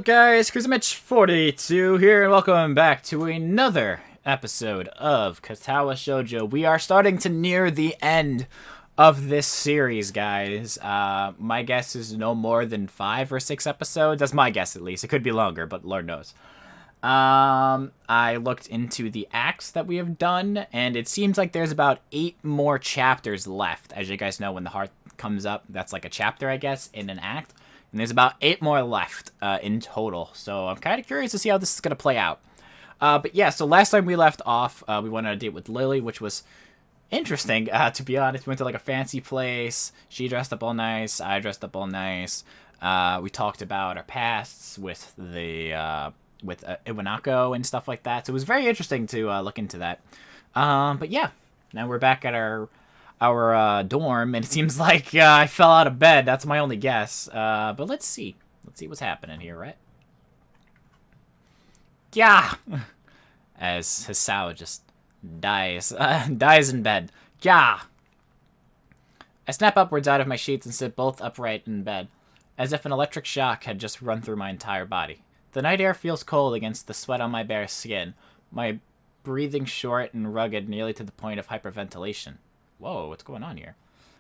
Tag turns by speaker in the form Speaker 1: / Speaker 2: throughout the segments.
Speaker 1: guys? Ep.42 here, and welcome back to another episode of Katawa Shoujo. We are starting to near the end of this series, guys. My guess is no more than 5 or 6 episodes. That's my guess, at least. It could be longer, but Lord knows. I looked into the acts that we have done, and it seems like there's about 8 more chapters left. As you guys know, when the heart comes up, that's like a chapter, I guess, in an act. And there's about 8 more left in total. So I'm kind of curious to see how this is going to play out. But yeah, so last time we left off, we went on a date with Lilly, which was interesting, to be honest. We went to like a fancy place. She dressed up all nice. I dressed up all nice. We talked about our pasts with the Iwanako and stuff like that. So it was very interesting to look into that. But yeah, now we're back at our dorm, and it seems like I fell out of bed. That's my only guess. But let's see. Let's see what's happening here, right? Yeah! As Hisao just dies in bed. Yeah! I snap upwards out of my sheets and sit bolt upright in bed, as if an electric shock had just run through my entire body. The night air feels cold against the sweat on my bare skin, my breathing short and rugged nearly to the point of hyperventilation. Whoa, what's going on here?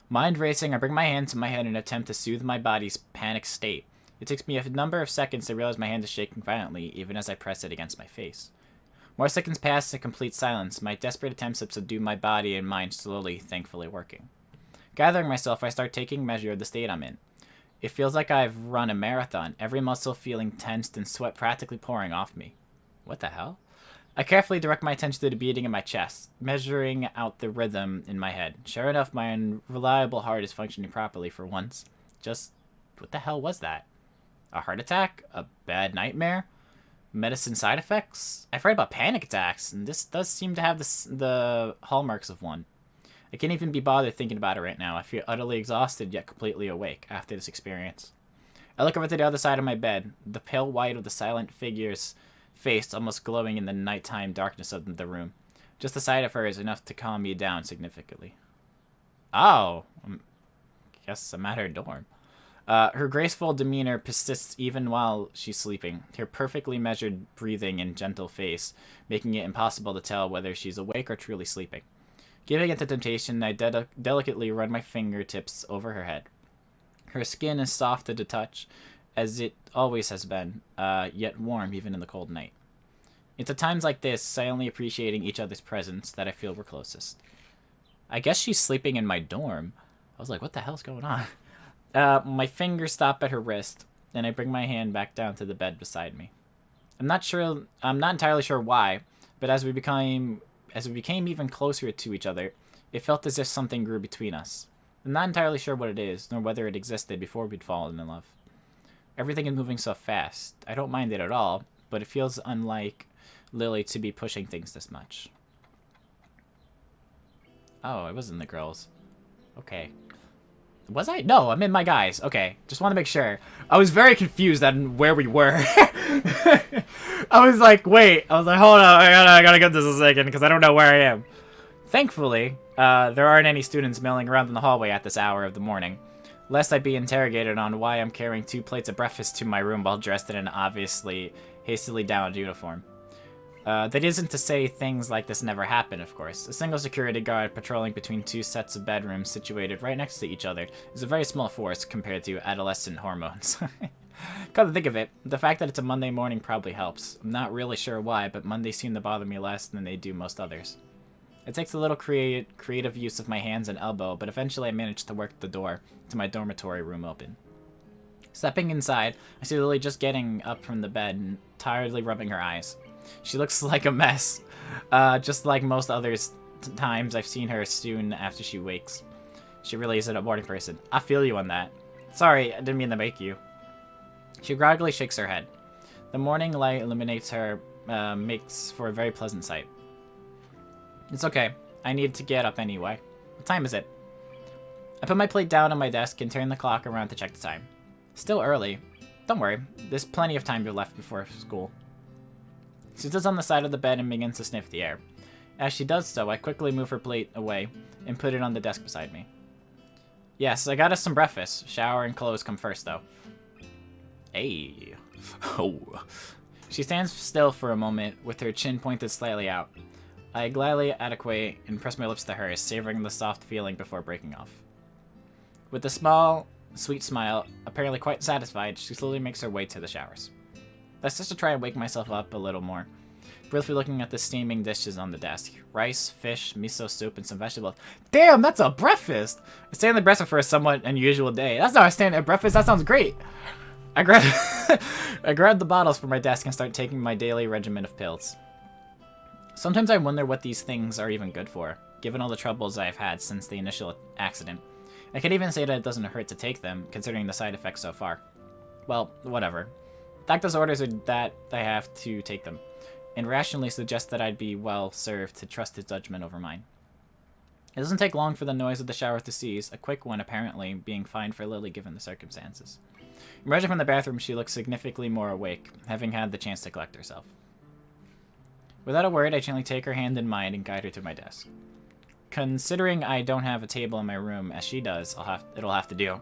Speaker 1: Mind racing, I bring my hand to my head in an attempt to soothe my body's panicked state. It takes me a number of seconds to realize my hand is shaking violently, even as I press it against my face. More seconds pass in complete silence, my desperate attempts to subdue my body and mind slowly, thankfully working. Gathering myself, I start taking measure of the state I'm in. It feels like I've run a marathon, every muscle feeling tensed and sweat practically pouring off me. What the hell? I carefully direct my attention to the beating in my chest, measuring out the rhythm in my head. Sure enough, my unreliable heart is functioning properly for once. Just, what the hell was that? A heart attack? A bad nightmare? Medicine side effects? I've heard about panic attacks, and this does seem to have the hallmarks of one. I can't even be bothered thinking about it right now. I feel utterly exhausted, yet completely awake after this experience. I look over to the other side of my bed, the pale white of the silent figure's face almost glowing in the nighttime darkness of the room. Just the sight of her is enough to calm me down significantly. Oh, guess I'm at her dorm. Her graceful demeanor persists even while she's sleeping, her perfectly measured breathing and gentle face, making it impossible to tell whether she's awake or truly sleeping. Giving it to temptation, I delicately run my fingertips over her head. Her skin is soft to the touch, as it always has been, yet warm even in the cold night. It's at times like this, silently appreciating each other's presence, that I feel we're closest. I guess she's sleeping in my dorm. I was like, what the hell's going on? My fingers stop at her wrist, and I bring my hand back down to the bed beside me. I'm not entirely sure why, but as we became even closer to each other, it felt as if something grew between us. I'm not entirely sure what it is, nor whether it existed before we'd fallen in love. Everything is moving so fast. I don't mind it at all, but it feels unlike Lilly to be pushing things this much. Oh, I was in the girls. Okay. Was I? No, I'm in my guys. Okay, just want to make sure. I was very confused on where we were. I was like, wait. I was like, hold on. I gotta get this a second, because I don't know where I am. Thankfully, there aren't any students milling around in the hallway at this hour of the morning, lest I be interrogated on why I'm carrying 2 plates of breakfast to my room while dressed in an obviously hastily donned uniform. That isn't to say things like this never happen, of course. A single security guard patrolling between 2 sets of bedrooms situated right next to each other is a very small force compared to adolescent hormones. Come to think of it, the fact that it's a Monday morning probably helps. I'm not really sure why, but Mondays seem to bother me less than they do most others. It takes a little creative use of my hands and elbow, but eventually I manage to work the door to my dormitory room open. Stepping inside, I see Lily just getting up from the bed and tiredly rubbing her eyes. She looks like a mess, just like most others times I've seen her soon after she wakes. She really isn't a morning person. I feel you on that. Sorry, I didn't mean to make you. She groggily shakes her head. The morning light illuminates her, makes for a very pleasant sight. It's okay. I need to get up anyway. What time is it? I put my plate down on my desk and turn the clock around to check the time. Still early. Don't worry. There's plenty of time left before school. She sits on the side of the bed and begins to sniff the air. As she does so, I quickly move her plate away and put it on the desk beside me. Yes, I got us some breakfast. Shower and clothes come first, though. Hey. Oh. She stands still for a moment, with her chin pointed slightly out. I gladly adequate and press my lips to hers, savoring the soft feeling before breaking off. With a small, sweet smile, apparently quite satisfied, she slowly makes her way to the showers. That's just to try and wake myself up a little more. Briefly looking at the steaming dishes on the desk. Rice, fish, miso soup, and some vegetables. Damn, that's a breakfast! I stay on the breakfast for a somewhat unusual day. That's not a standard breakfast, that sounds great! I grab the bottles from my desk and start taking my daily regimen of pills. Sometimes I wonder what these things are even good for, given all the troubles I've had since the initial accident. I could even say that it doesn't hurt to take them, considering the side effects so far. Well, whatever. Doctor's orders are that I have to take them, and rationally suggest that I'd be well served to trust his judgment over mine. It doesn't take long for the noise of the shower to cease, a quick one apparently being fine for Lilly given the circumstances. Emerging from the bathroom, she looks significantly more awake, having had the chance to collect herself. Without a word, I gently take her hand in mine and guide her to my desk. Considering I don't have a table in my room, as she does, it'll have to do.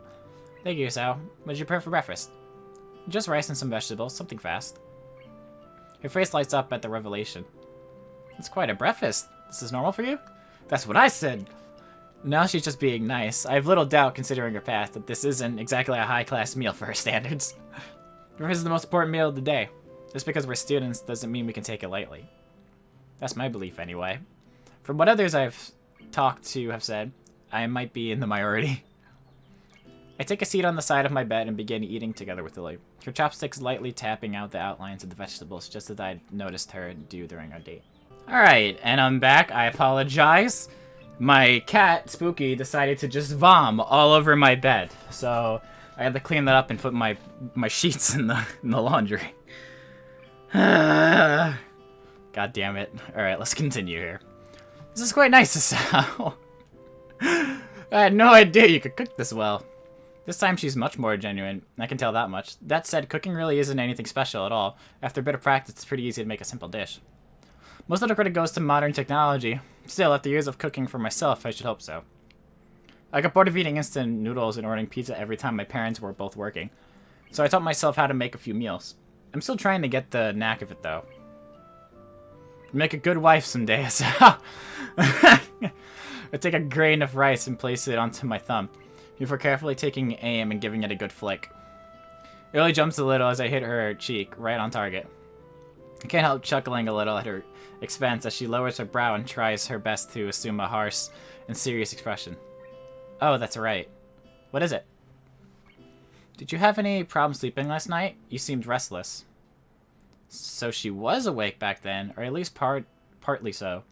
Speaker 1: Thank you, Hisao. What did you prepare for breakfast? Just rice and some vegetables, something fast. Her face lights up at the revelation. It's quite a breakfast. This is normal for you? That's what I said! Now she's just being nice. I have little doubt, considering her past, that this isn't exactly a high-class meal for her standards. Breakfast is the most important meal of the day. Just because we're students doesn't mean we can take it lightly. That's my belief, anyway. From what others I've talked to have said, I might be in the minority. I take a seat on the side of my bed and begin eating together with Lily, her chopsticks lightly tapping out the outlines of the vegetables, just as I'd noticed her do during our date. Alright, and I'm back. I apologize. My cat, Spooky, decided to just vom all over my bed, so I had to clean that up and put my sheets in the laundry. God damn it. Alright, let's continue here. This is quite nice, Hisao. I had no idea you could cook this well. This time she's much more genuine, I can tell that much. That said, cooking really isn't anything special at all. After a bit of practice, it's pretty easy to make a simple dish. Most of the credit goes to modern technology. Still, after years of cooking for myself, I should hope so. I got bored of eating instant noodles and ordering pizza every time my parents were both working, so I taught myself how to make a few meals. I'm still trying to get the knack of it, though. Make a good wife someday, so I take a grain of rice and place it onto my thumb, before carefully taking aim and giving it a good flick. It really jumps a little as I hit her cheek, right on target. I can't help chuckling a little at her expense as she lowers her brow and tries her best to assume a harsh and serious expression. Oh, that's right. What is it? Did you have any problem sleeping last night? You seemed restless. So she was awake back then, or at least partly so.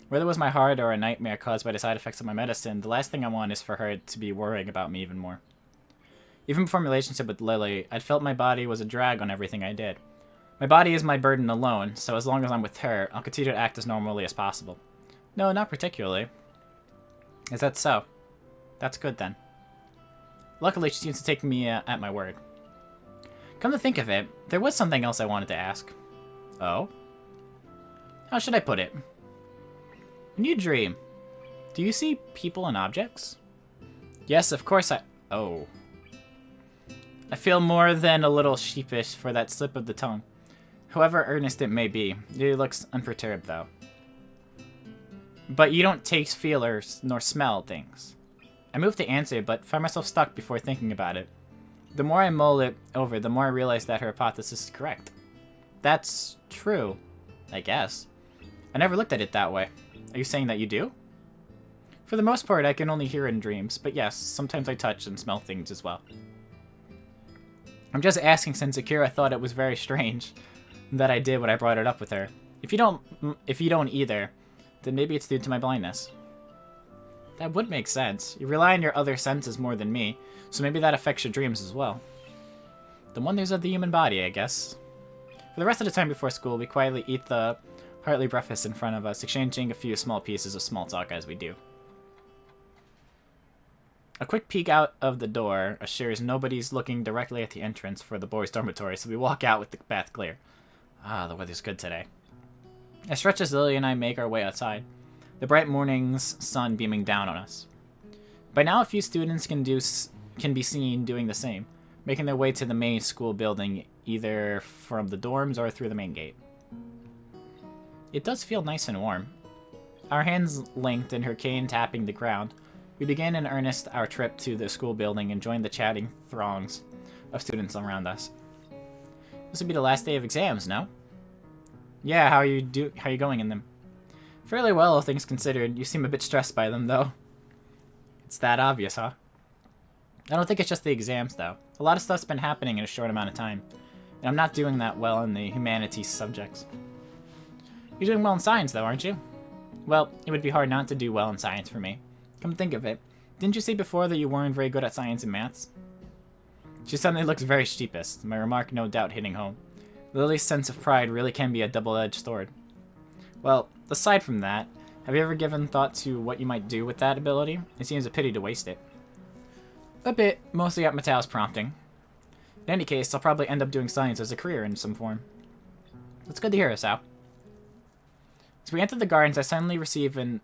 Speaker 1: Whether it was my heart or a nightmare caused by the side effects of my medicine, the last thing I want is for her to be worrying about me even more. Even before my relationship with Lily, I'd felt my body was a drag on everything I did. My body is my burden alone, so as long as I'm with her, I'll continue to act as normally as possible. No, not particularly. Is that so? That's good then. Luckily, she seems to take me at my word. Come to think of it, there was something else I wanted to ask. Oh? How should I put it? When you dream, do you see people and objects? Yes, of course Oh. I feel more than a little sheepish for that slip of the tongue. However earnest it may be, it looks unperturbed, though. But you don't taste, feel, nor smell things. I move to answer, but find myself stuck before thinking about it. The more I mull it over, the more I realize that her hypothesis is correct. That's true, I guess. I never looked at it that way. Are you saying that you do? For the most part, I can only hear in dreams, but yes, sometimes I touch and smell things as well. I'm just asking since Akira thought it was very strange that I did what I brought it up with her. If you don't either, then maybe it's due to my blindness. That would make sense. You rely on your other senses more than me, so maybe that affects your dreams as well. The wonders of the human body, I guess. For the rest of the time before school, we quietly eat the hearty breakfast in front of us, exchanging a few small pieces of small talk as we do. A quick peek out of the door assures nobody's looking directly at the entrance for the boys' dormitory, so we walk out with the path clear. Ah, the weather's good today. As stretch as Lily and I make our way outside, the bright morning's sun beaming down on us. By now, a few students can be seen doing the same, making their way to the main school building either from the dorms or through the main gate. It does feel nice and warm. Our hands linked and her cane tapping the ground, we began in earnest our trip to the school building and joined the chatting throngs of students around us. This would be the last day of exams, no? Yeah, how are you going in them? Fairly well, all things considered. You seem a bit stressed by them, though. It's that obvious, huh? I don't think it's just the exams, though. A lot of stuff's been happening in a short amount of time, and I'm not doing that well in the humanities subjects. You're doing well in science, though, aren't you? Well, it would be hard not to do well in science for me. Come to think of it, didn't you say before that you weren't very good at science and maths? She suddenly looks very sheepish, my remark no doubt hitting home. Lily's sense of pride really can be a double-edged sword. Well, aside from that, have you ever given thought to what you might do with that ability? It seems a pity to waste it. A bit, mostly at Matao's prompting. In any case, I'll probably end up doing science as a career in some form. That's good to hear, Hisao. As we enter the gardens, I suddenly receive an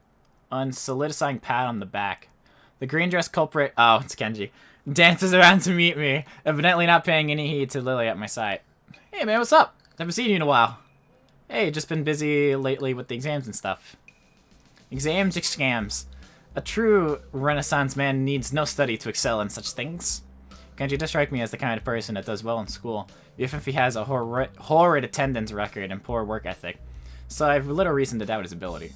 Speaker 1: unsolidifying pat on the back. The green-dressed culprit, oh, it's Kenji, dances around to meet me, evidently not paying any heed to Lily at my side. Hey man, what's up? Haven't seen you in a while. Hey, just been busy lately with the exams and stuff. Exams, scams. A true Renaissance man needs no study to excel in such things. Kenji does strike me as the kind of person that does well in school, even if he has a horrid attendance record and poor work ethic, so I have little reason to doubt his ability.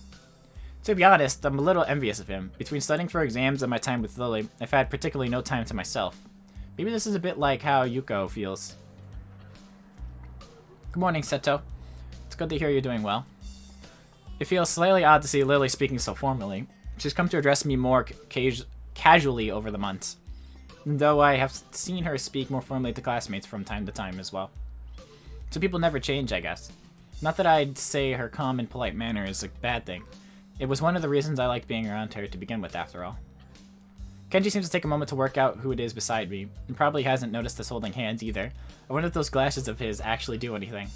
Speaker 1: To be honest, I'm a little envious of him. Between studying for exams and my time with Lily, I've had particularly no time to myself. Maybe this is a bit like how Yuko feels. Good morning, Seto. It's good to hear you're doing well. It feels slightly odd to see Lily speaking so formally. She's come to address me more casually over the months, though I have seen her speak more formally to classmates from time to time as well. So people never change, I guess. Not that I'd say her calm and polite manner is a bad thing. It was one of the reasons I liked being around her to begin with, after all. Kenji seems to take a moment to work out who it is beside me, and probably hasn't noticed us holding hands either. I wonder if those glasses of his actually do anything.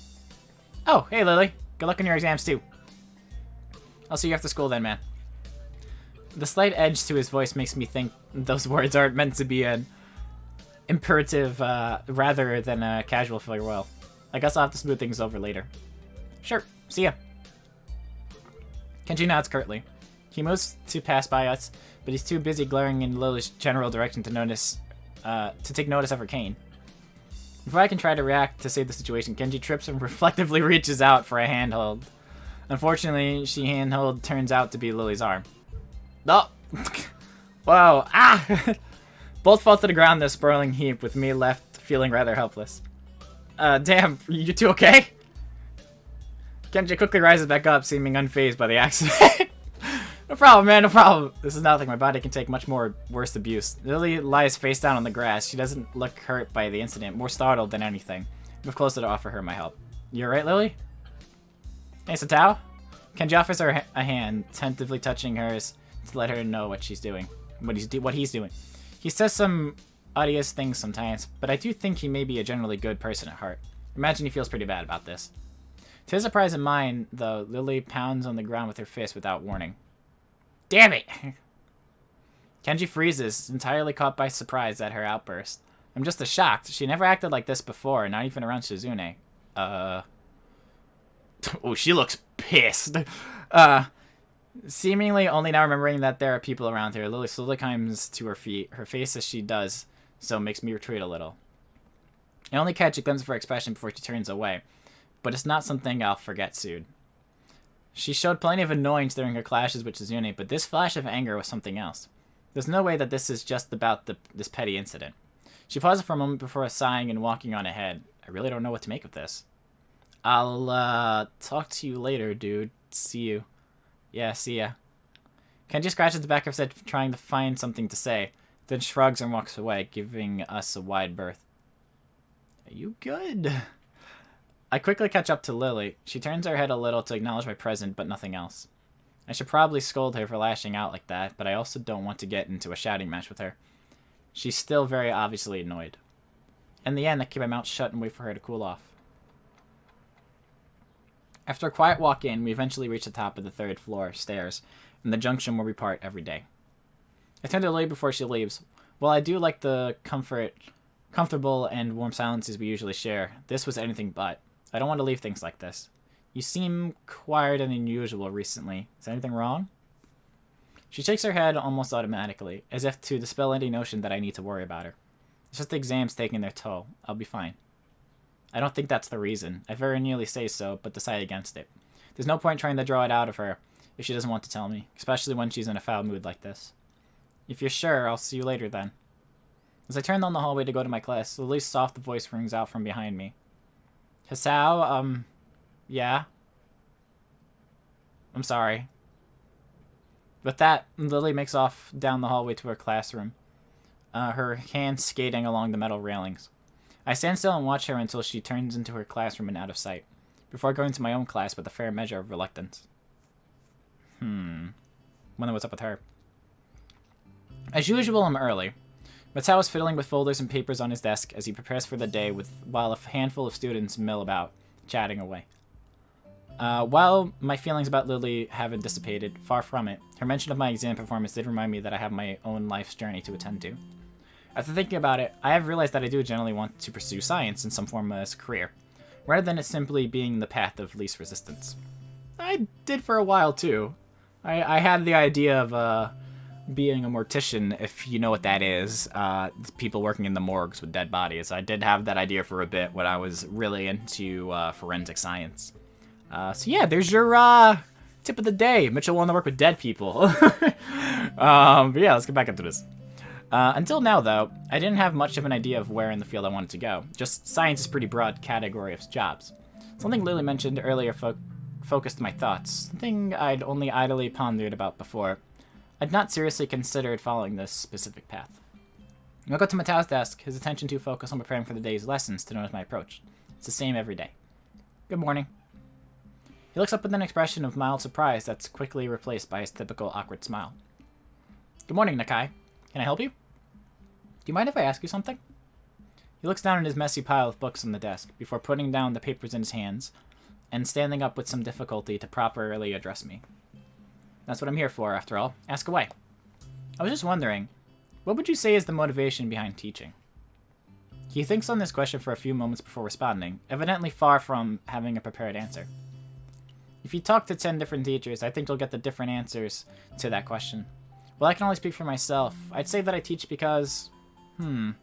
Speaker 1: Oh, hey Lily. Good luck on your exams too. I'll see you after school then, man. The slight edge to his voice makes me think those words aren't meant to be an imperative rather than a casual farewell. I guess I'll have to smooth things over later. Sure, see ya. Kenji nods curtly. He moves to pass by us, but he's too busy glaring in Lily's general direction to take notice of her cane. Before I can try to react to save the situation, Kenji trips and reflectively reaches out for a handhold. Unfortunately, she handhold turns out to be Lily's arm. Oh! Whoa! Ah! Both fall to the ground in a sprawling heap, with me left feeling rather helpless. Damn, you two okay? Kenji quickly rises back up, seeming unfazed by the accident. No problem, man, no problem. This is nothing. My body can take much more worse abuse. Lily lies face down on the grass. She doesn't look hurt by the incident, more startled than anything. I move closer to offer her my help. You alright, Lily? Hey, Satao? Kenji offers her a hand, tentatively touching hers to let her know what she's doing. What he's doing. He says some odious things sometimes, but I do think he may be a generally good person at heart. Imagine he feels pretty bad about this. To his surprise and mine, though, Lily pounds on the ground with her fist without warning. Damn it! Kenji freezes, entirely caught by surprise at her outburst. I'm just as shocked. She never acted like this before, not even around Shizune. Oh, she looks pissed. Seemingly only now remembering that there are people around her, Lily slowly climbs to her feet, her face as she does so makes me retreat a little. I only catch a glimpse of her expression before she turns away, but it's not something I'll forget soon. She showed plenty of annoyance during her clashes with Shizune, but this flash of anger was something else. There's no way that this is just about this petty incident. She pauses for a moment before sighing and walking on ahead. I really don't know what to make of this. I'll, talk to you later, dude. See you. Yeah, see ya. Kenji scratches the back of his head, trying to find something to say, then shrugs and walks away, giving us a wide berth. Are you good? I quickly catch up to Lily. She turns her head a little to acknowledge my presence, but nothing else. I should probably scold her for lashing out like that, but I also don't want to get into a shouting match with her. She's still very obviously annoyed. In the end, I keep my mouth shut and wait for her to cool off. After a quiet walk in, we eventually reach the top of the 3rd floor stairs, in the junction where we part every day. I turn to Lily before she leaves. While I do like the comfort comfortable and warm silences we usually share. This was anything but. I don't want to leave things like this. You seem quieter than unusual recently. Is anything wrong? She shakes her head almost automatically, as if to dispel any notion that I need to worry about her. It's just the exams taking their toll. I'll be fine. I don't think that's the reason. I very nearly say so, but decide against it. There's no point trying to draw it out of her if she doesn't want to tell me, especially when she's in a foul mood like this. If you're sure, I'll see you later then. As I turn down the hallway to go to my class, Lily's soft voice rings out from behind me. Hisao, yeah? I'm sorry. With that, Lily makes off down the hallway to her classroom, her hands skating along the metal railings. I stand still and watch her until she turns into her classroom and out of sight, before going to my own class with a fair measure of reluctance. Wonder what's up with her. As usual, I'm early. Matao is fiddling with folders and papers on his desk as he prepares for the day while a handful of students mill about, chatting away. While my feelings about Lily haven't dissipated, far from it, her mention of my exam performance did remind me that I have my own life's journey to attend to. After thinking about it, I have realized that I do generally want to pursue science in some form as a career, rather than it simply being the path of least resistance. I did for a while, too. I had the idea of being a mortician, if you know what that is, people working in the morgues with dead bodies. I did have that idea for a bit when I was really into forensic science. So yeah, there's your tip of the day. Mitchell wanted to work with dead people. But yeah, let's get back into this. Until now, though, I didn't have much of an idea of where in the field I wanted to go. Just science is a pretty broad category of jobs. Something Lily mentioned earlier focused my thoughts, something I'd only idly pondered about before. I'd not seriously considered following this specific path. When I go to Matao's desk, his attention too focused on preparing for the day's lessons to notice my approach. It's the same every day. Good morning. He looks up with an expression of mild surprise that's quickly replaced by his typical awkward smile. Good morning, Nakai. Can I help you? Do you mind if I ask you something? He looks down at his messy pile of books on the desk before putting down the papers in his hands and standing up with some difficulty to properly address me. That's what I'm here for, after all. Ask away. I was just wondering, what would you say is the motivation behind teaching? He thinks on this question for a few moments before responding, evidently far from having a prepared answer. If you talk to 10 different teachers, I think you'll get the different answers to that question. Well, I can only speak for myself. I'd say that I teach because... He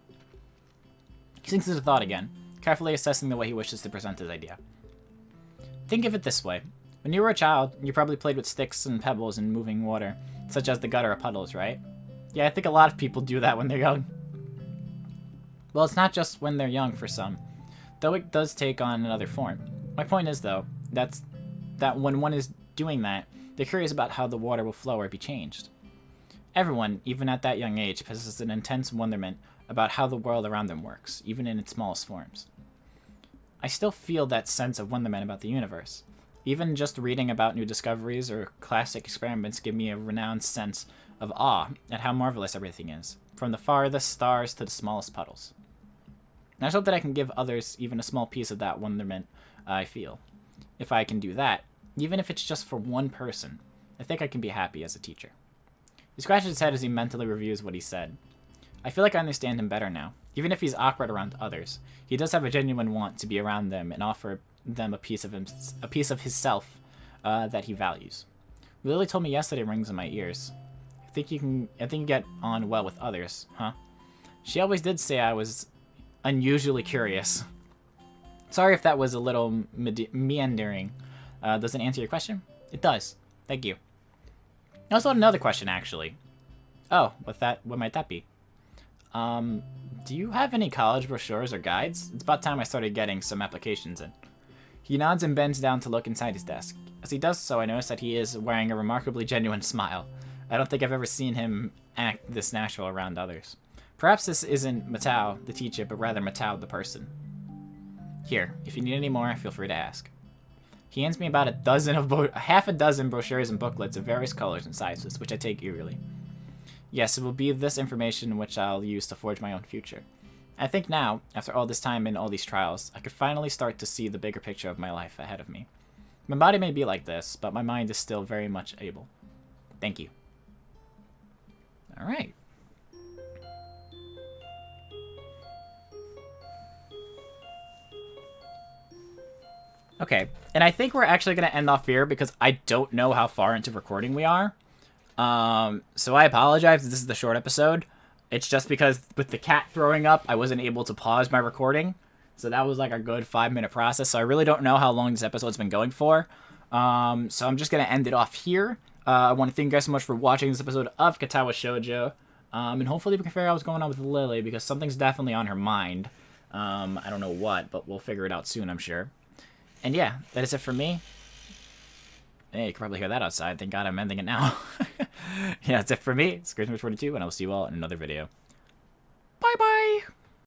Speaker 1: sinks into thought again, carefully assessing the way he wishes to present his idea. Think of it this way. When you were a child, you probably played with sticks and pebbles in moving water, such as the gutter or puddles, right? Yeah, I think a lot of people do that when they're young. Well, it's not just when they're young for some, though it does take on another form. My point is, though, that when one is doing that, they're curious about how the water will flow or be changed. Everyone, even at that young age, possesses an intense wonderment about how the world around them works, even in its smallest forms. I still feel that sense of wonderment about the universe. Even just reading about new discoveries or classic experiments give me a renowned sense of awe at how marvelous everything is, from the farthest stars to the smallest puddles. And I hope that I can give others even a small piece of that wonderment I feel. If I can do that, even if it's just for one person, I think I can be happy as a teacher. He scratches his head as he mentally reviews what he said. I feel like I understand him better now. Even if he's awkward around others, he does have a genuine want to be around them and offer them a piece of himself that he values. Lily told me yesterday rings in my ears. I think you get on well with others, huh? She always did say I was unusually curious. Sorry if that was a little meandering. Does it answer your question? It does. Thank you. I also had another question, actually. Oh, what might that be? Do you have any college brochures or guides? It's about time I started getting some applications in. He nods and bends down to look inside his desk. As he does so, I notice that he is wearing a remarkably genuine smile. I don't think I've ever seen him act this natural around others. Perhaps this isn't Matao, the teacher, but rather Matao, the person. Here, if you need any more, feel free to ask. He hands me about half a dozen brochures and booklets of various colors and sizes, which I take eagerly. Yes, it will be this information which I'll use to forge my own future. I think now, after all this time and all these trials, I could finally start to see the bigger picture of my life ahead of me. My body may be like this, but my mind is still very much able. Thank you. Alright. Okay, and I think we're actually going to end off here because I don't know how far into recording we are. So I apologize if this is the short episode. It's just because with the cat throwing up, I wasn't able to pause my recording. So that was like a good 5-minute process. So I really don't know how long this episode's been going for. So I'm just going to end it off here. I want to thank you guys so much for watching this episode of Katawa Shoujo. And hopefully we can figure out what's going on with Lilly, because something's definitely on her mind. I don't know what, but we'll figure it out soon, I'm sure. And yeah, that is it for me. Hey, you can probably hear that outside. Thank God I'm ending it now. Yeah, that's it for me. It's Christmas 42, and I will see you all in another video.